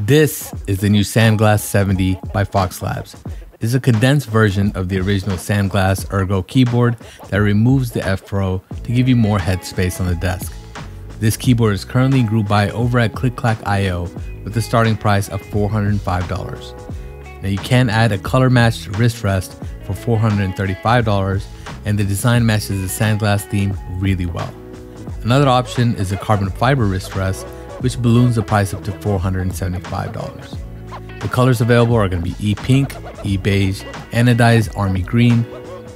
This is the new Sandglass 70 by Fox Labs. It's a condensed version of the original Sandglass Ergo keyboard that removes the F Pro to give you more headspace on the desk. This keyboard is currently in group buy over at ClickClack.io with a starting price of $405. Now you can add a color matched wrist rest for $435, and the design matches the Sandglass theme really well. Another option is a carbon fiber wrist rest, which balloons the price up to $475. The colors available are going to be E-Pink, E-Beige, Anodized Army Green,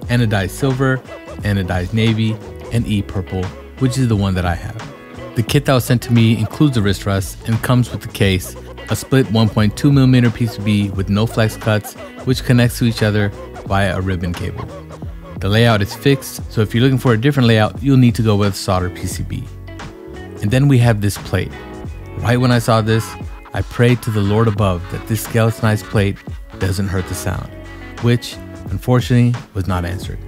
Anodized Silver, Anodized Navy, and E-Purple, which is the one that I have. The kit that was sent to me includes the wrist rest and comes with the case, a split 1.2mm PCB with no flex cuts, which connects to each other via a ribbon cable. The layout is fixed, so if you're looking for a different layout, you'll need to go with solder PCB. And then we have this plate. Right when I saw this, I prayed to the Lord above that this skeletonized plate doesn't hurt the sound, which unfortunately was not answered.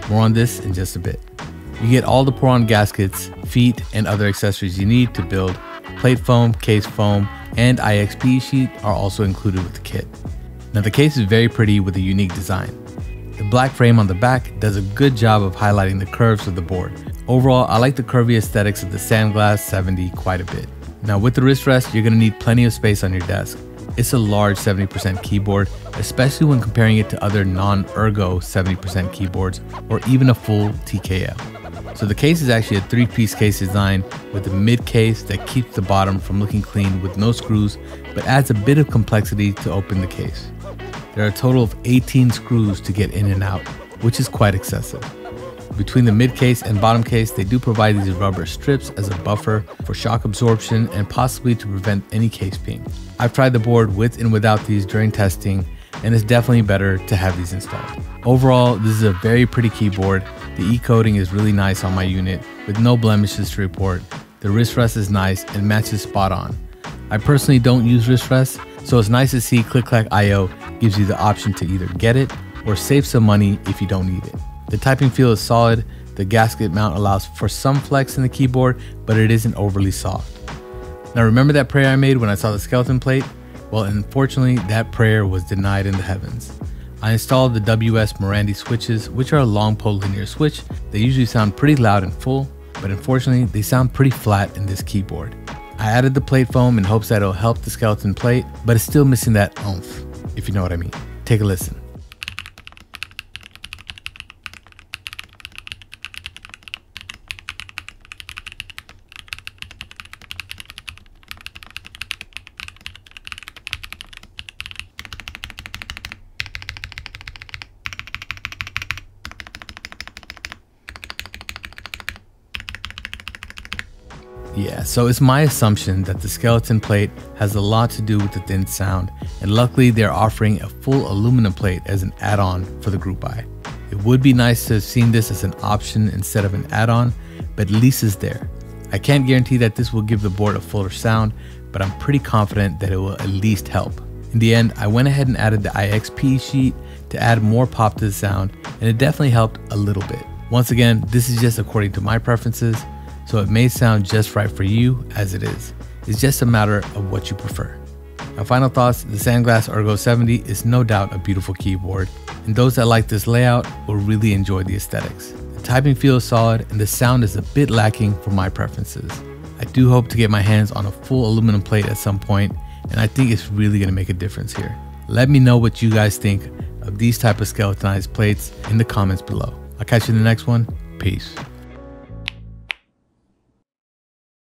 More on this in just a bit. You get all the pour-on gaskets, feet, and other accessories you need to build. Plate foam, case foam, and IXP sheet are also included with the kit. Now the case is very pretty with a unique design. The black frame on the back does a good job of highlighting the curves of the board. Overall, I like the curvy aesthetics of the Sandglass 70 quite a bit. Now with the wrist rest, you're going to need plenty of space on your desk. It's a large 70% keyboard, especially when comparing it to other non-Ergo 70% keyboards or even a full TKL. So the case is actually a 3-piece case design with a mid case that keeps the bottom from looking clean with no screws, but adds a bit of complexity to open the case. There are a total of 18 screws to get in and out, which is quite excessive. Between the mid case and bottom case, they do provide these rubber strips as a buffer for shock absorption and possibly to prevent any case ping. I've tried the board with and without these during testing, and it's definitely better to have these installed. Overall, this is a very pretty keyboard. The E-coating is really nice on my unit with no blemishes to report. The wrist rest is nice and matches spot on. I personally don't use wrist rests, so it's nice to see ClickClack.io gives you the option to either get it or save some money if you don't need it. The typing feel is solid. The gasket mount allows for some flex in the keyboard, but it isn't overly soft. Now remember that prayer I made when I saw the skeleton plate? Well, unfortunately, that prayer was denied in the heavens. I installed the WS Marandi switches, which are a long pole linear switch. They usually sound pretty loud and full, but unfortunately, they sound pretty flat in this keyboard. I added the plate foam in hopes that it'll help the skeleton plate, but it's still missing that oomph, if you know what I mean. Take a listen. Yeah, so it's my assumption that the skeleton plate has a lot to do with the thin sound, and luckily they're offering a full aluminum plate as an add-on for the group buy. It would be nice to have seen this as an option instead of an add-on, but at least it's there. I can't guarantee that this will give the board a fuller sound, but I'm pretty confident that it will at least help. In the end, I went ahead and added the IXP sheet to add more pop to the sound, and it definitely helped a little bit. Once again, this is just according to my preferences, so it may sound just right for you as it is. It's just a matter of what you prefer. Now, final thoughts, the Sandglass Ergo 70 is no doubt a beautiful keyboard, and those that like this layout will really enjoy the aesthetics. The typing feel is solid and the sound is a bit lacking for my preferences. I do hope to get my hands on a full aluminum plate at some point, and I think it's really going to make a difference here. Let me know what you guys think of these type of skeletonized plates in the comments below. I'll catch you in the next one. Peace.